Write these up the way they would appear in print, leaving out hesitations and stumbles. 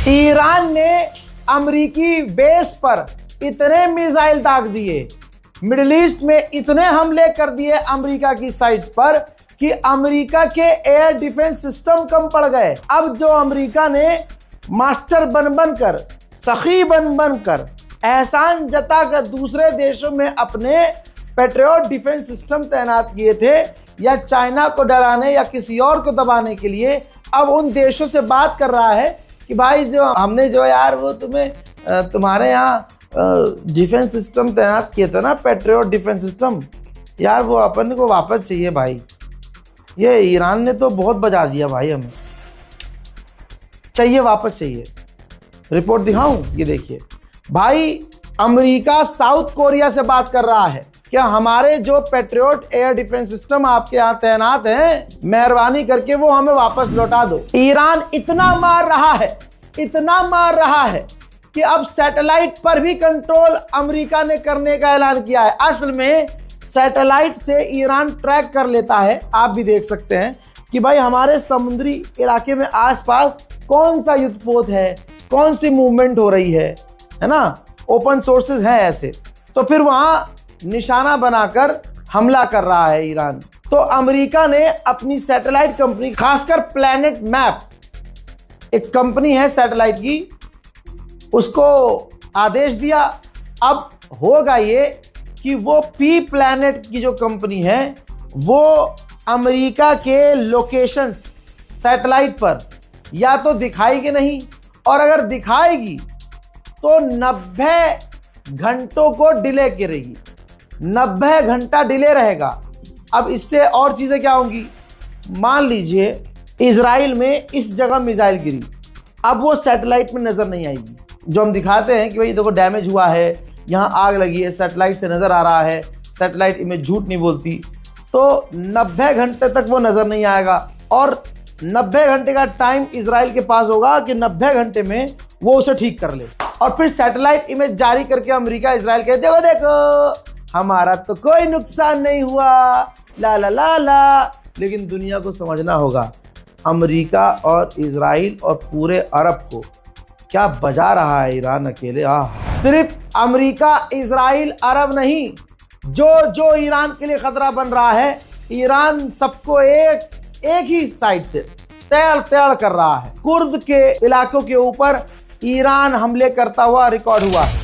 Iran ने अमेरिकी base पर इतने मिसाइल दाग दिए, मिडिल ईस्ट में इतने हमले कर दिए अमेरिका की साइट्स पर कि अमेरिका के एयर डिफेंस सिस्टम कम पड़ गए। अब जो अमेरिका ने मास्टर बन कर, सखी बन कर, एहसान जताकर दूसरे देशों में अपने पैट्रियट डिफेंस सिस्टम तैनात किए थे या चाइना को डराने या किसी और को दबाने के लिए, अब उन देशों से बात कर रहा है कि भाई जो हमने जो यार वो तुम्हारे यहाँ डिफेंस सिस्टम तैनात किए थे ना, पैट्रियट डिफेंस सिस्टम, यार वो अपन को वापस चाहिए भाई। ये ईरान ने तो बहुत बजा दिया भाई, हमें चाहिए, वापस चाहिए। रिपोर्ट दिखाऊं, ये देखिए भाई, अमेरिका साउथ कोरिया से बात कर रहा है क्या हमारे जो पैट्रियट एयर डिफेंस सिस्टम आपके यहाँ तैनात हैं, मेहरबानी करके वो हमें वापस लौटा दो। ईरान इतना मार रहा है कि अब सैटेलाइट पर भी कंट्रोल अमेरिका ने करने का ऐलान किया है। असल में सैटेलाइट से ईरान ट्रैक कर लेता है, आप भी देख सकते हैं कि भाई हमारे समुद्री इलाके में आसपास कौन सा युद्धपोत है, कौन सी मूवमेंट हो रही है ना, ओपन सोर्सेज हैं ऐसे, तो फिर वहां निशाना बनाकर हमला कर रहा है ईरान। तो अमेरिका ने अपनी सैटेलाइट कंपनी, खासकर प्लैनेट मैप एक कंपनी है सैटेलाइट की, उसको आदेश दिया। अब होगा ये कि वो पी प्लैनेट की जो कंपनी है वो अमेरिका के लोकेशंस सैटेलाइट पर या तो दिखाएगी नहीं, और अगर दिखाएगी तो 90 घंटों को डिले करेगी, 90 घंटा डिले रहेगा। अब इससे और चीज़ें क्या होंगी, मान लीजिए इजराइल में इस जगह मिसाइल गिरी, अब वो सैटेलाइट में नज़र नहीं आएगी। जो हम दिखाते हैं कि भाई देखो डैमेज हुआ है, यहाँ आग लगी है, सैटेलाइट से नज़र आ रहा है, सैटेलाइट इमेज झूठ नहीं बोलती, तो 90 घंटे तक वो नज़र नहीं आएगा। और 90 घंटे का टाइम इजराइल के पास होगा कि 90 घंटे में वो उसे ठीक कर ले, और फिर सैटेलाइट इमेज जारी करके अमेरिका इजराइल कहे देखो देखो हमारा तो कोई नुकसान नहीं हुआ, ला ला ला ला। लेकिन दुनिया को समझना होगा, अमेरिका और इजराइल और पूरे अरब को क्या बजा रहा है ईरान अकेले। सिर्फ अमेरिका, इजराइल, अरब नहीं, जो ईरान के लिए खतरा बन रहा है, ईरान सबको एक ही साइड से तेल कर रहा है। कुर्द के इलाकों के ऊपर ईरान हमले करता हुआ रिकॉर्ड हुआ है।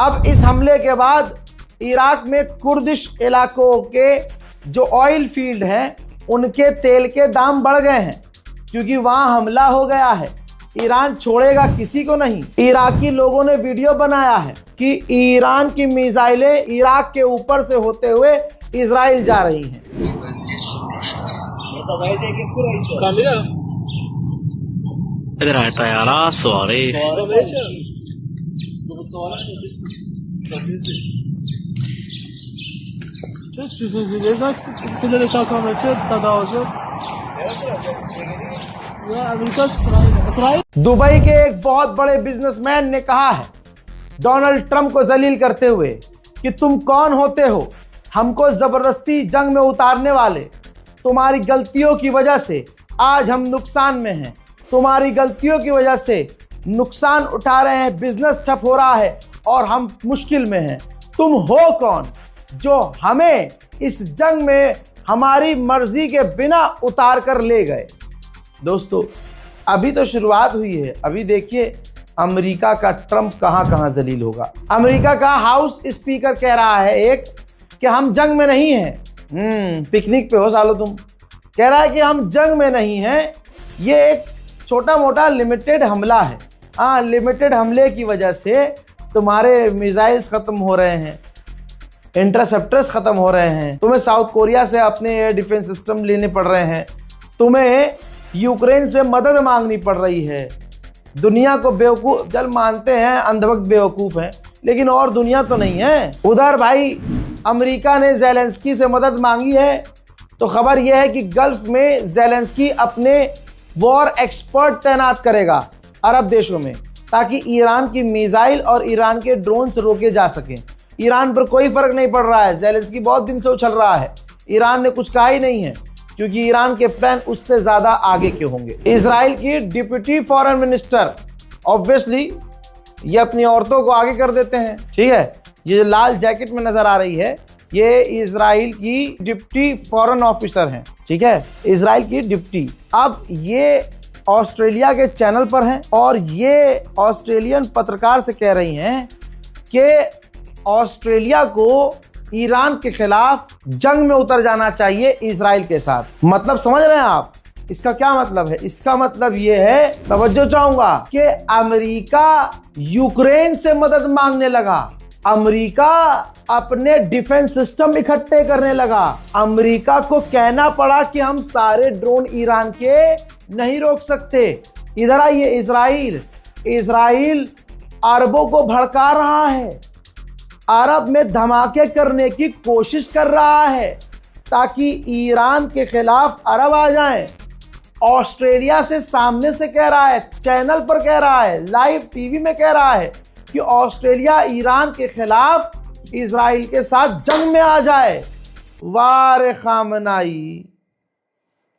अब इस हमले के बाद इराक में कुर्दिश इलाकों के जो ऑयल फील्ड हैं उनके तेल के दाम बढ़ गए हैं, क्योंकि वहां हमला हो गया है। ईरान छोड़ेगा किसी को नहीं। इराकी लोगों ने वीडियो बनाया है कि ईरान की मिसाइलें इराक के ऊपर से होते हुए इजराइल जा रही हैं। इधर आता है यार सवारी दुबई के एक बहुत बड़े बिजनेसमैन ने कहा है डोनाल्ड ट्रंप को जलील करते हुए कि तुम कौन होते हो हमको जबरदस्ती जंग में उतारने वाले, तुम्हारी गलतियों की वजह से आज हम नुकसान में हैं, तुम्हारी गलतियों की वजह से नुकसान उठा रहे हैं, बिजनेस ठप हो रहा है और हम मुश्किल में हैं। तुम हो कौन जो हमें इस जंग में हमारी मर्जी के बिना उतार कर ले गए। दोस्तों अभी तो शुरुआत हुई है, अभी देखिए अमेरिका का ट्रंप कहां जलील होगा। अमेरिका का हाउस स्पीकर कह रहा है एक कि हम जंग में नहीं हैं। पिकनिक पे हो सालो तुम। कह रहा है कि हम जंग में नहीं हैं, ये एक छोटा मोटा लिमिटेड हमला है। लिमिटेड हमले की वजह से तुम्हारे मिसाइल्स खत्म हो रहे हैं। इंटरसेप्टर्स खत्म हो रहे हैं, तुम्हें साउथ कोरिया से अपने एयर डिफेंस सिस्टम लेने पड़ रहे हैं, तुम्हें यूक्रेन से मदद मांगनी पड़ रही है। दुनिया को बेवकूफ जल मानते हैं, अंधभक्त बेवकूफ हैं, लेकिन और दुनिया तो नहीं है। उधर भाई अमेरिका ने ज़ेलेंस्की से मदद मांगी है, तो खबर यह है कि गल्फ में ज़ेलेंस्की अपने वॉर एक्सपर्ट तैनात करेगा अरब देशों में, ताकि ईरान की मिसाइल और ईरान के ड्रोन से रोके जा सकें। ईरान पर कोई फर्क नहीं पड़ रहा है, ज़ेलेंस्की बहुत दिन से उछल रहा है, ईरान ने कुछ कहा ही नहीं है, क्योंकि ईरान के प्लान उससे ज्यादा आगे के होंगे। इजराइल की डिप्टी फॉरेन मिनिस्टर, ऑब्वियसली ये अपनी औरतों को आगे कर देते हैं, ठीक है। ये जो लाल जैकेट में नजर आ रही है, ये इजराइल की डिप्टी फॉरेन ऑफिसर हैं, ठीक है, इजराइल की डिप्टी। अब ये ऑस्ट्रेलिया के चैनल पर हैं और ये ऑस्ट्रेलियन पत्रकार से कह रही हैं कि ऑस्ट्रेलिया को ईरान के खिलाफ जंग में उतर जाना चाहिए इजराइल के साथ। मतलब समझ रहे हैं आप इसका क्या मतलब है? इसका मतलब ये है, तवज्जो चाहूंगा, कि अमेरिका यूक्रेन से मदद मांगने लगा, अमेरिका अपने डिफेंस सिस्टम इकट्ठे करने लगा, अमेरिका को कहना पड़ा कि हम सारे ड्रोन ईरान के नहीं रोक सकते। इधर आइए, इजराइल अरबों को भड़का रहा है, अरब में धमाके करने की कोशिश कर रहा है ताकि ईरान के खिलाफ अरब आ जाएं। ऑस्ट्रेलिया से सामने से कह रहा है, चैनल पर कह रहा है, लाइव टीवी में कह रहा है कि ऑस्ट्रेलिया ईरान के खिलाफ इजराइल के साथ जंग में आ जाए। वाह रे खामनाई,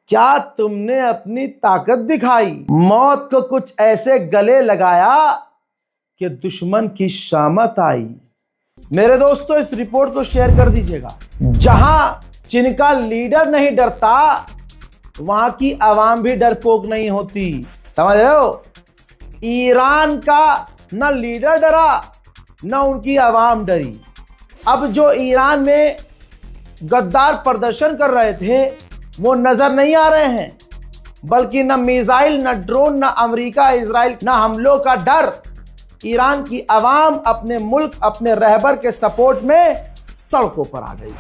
क्या तुमने अपनी ताकत दिखाई, मौत को कुछ ऐसे गले लगाया कि दुश्मन की शामत आई। मेरे दोस्तों, इस रिपोर्ट को शेयर कर दीजिएगा। जहां जिनका लीडर नहीं डरता, वहां की आवाम भी डरपोक नहीं होती, समझ रहे हो। ईरान का न लीडर डरा, न उनकी आवाम डरी। अब जो ईरान में गद्दार प्रदर्शन कर रहे थे वो नजर नहीं आ रहे हैं, बल्कि न मिसाइल, न ड्रोन, न अमेरिका इजराइल, न हमलों का डर। ईरान की आवाम अपने मुल्क, अपने रहबर के सपोर्ट में सड़कों पर आ गई।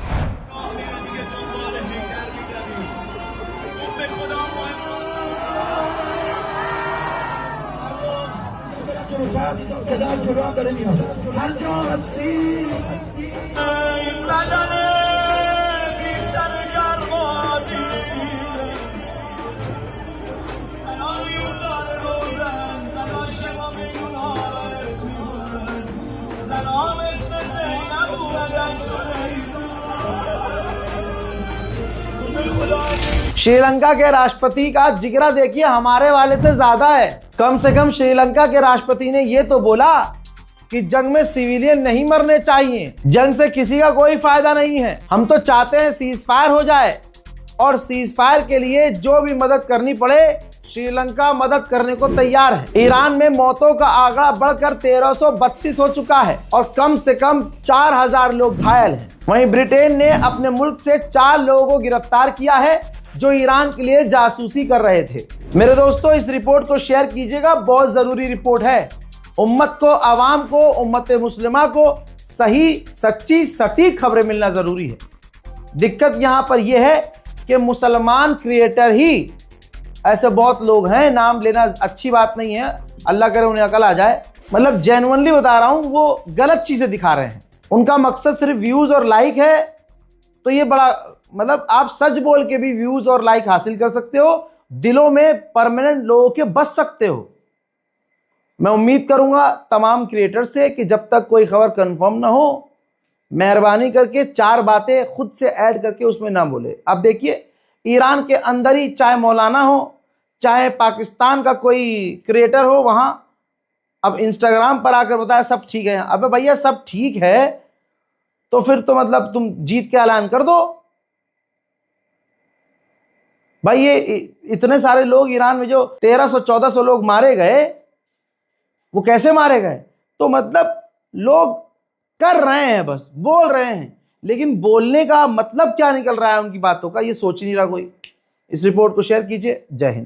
श्रीलंका के राष्ट्रपति का जिगरा देखिए हमारे वाले से ज्यादा है। कम से कम श्रीलंका के राष्ट्रपति ने यह तो बोला कि जंग में सिविलियन नहीं मरने चाहिए, जंग से किसी का कोई फायदा नहीं है। हम तो चाहते हैं सीज फायर हो जाए, और सीज फायर के लिए जो भी मदद करनी पड़े श्रीलंका मदद करने को तैयार है। ईरान में मौतों का आंकड़ा बढ़कर 1332 हो चुका है और कम से कम 4000 लोग घायल हैं। वहीं ब्रिटेन ने अपने मुल्क से 4 लोगों को गिरफ्तार किया है जो ईरान के लिए जासूसी कर रहे थे। मेरे दोस्तों, इस रिपोर्ट को शेयर कीजिएगा, बहुत जरूरी रिपोर्ट है। उम्मत को, आवाम को, उम्मत मुस्लिमा को सही, सच्ची, सटीक खबरें मिलना जरूरी है। दिक्कत यहां पर यह है कि मुसलमान क्रिएटर ही, ऐसे बहुत लोग हैं, नाम लेना अच्छी बात नहीं है, अल्लाह करे उन्हें अकल आ जाए, मतलब जेन्युइनली बता रहा हूं, वो गलत चीजें दिखा रहे हैं। उनका मकसद सिर्फ व्यूज और लाइक है, तो ये बड़ा, मतलब आप सच बोल के भी व्यूज और लाइक हासिल कर सकते हो, दिलों में परमानेंट लोगों के बस सकते हो। मैं उम्मीद करूंगा तमाम क्रिएटर से कि जब तक कोई खबर कंफर्म ना हो, मेहरबानी करके 4 बातें खुद से ऐड करके उसमें ना बोले। अब देखिए, ईरान के अंदर ही चाहे मौलाना हो, चाहे पाकिस्तान का कोई क्रिएटर हो, वहां अब इंस्टाग्राम पर आकर बताया सब ठीक है। अबे भैया, सब ठीक है तो फिर तो मतलब तुम जीत के ऐलान कर दो भाई। ये इतने सारे लोग ईरान में जो 1300-1400 लोग मारे गए, वो कैसे मारे गए? तो मतलब लोग कर रहे हैं, बस बोल रहे हैं, लेकिन बोलने का मतलब क्या निकल रहा है उनकी बातों का, ये सोच नहीं रहा कोई। इस रिपोर्ट को शेयर कीजिए। जय हिंद।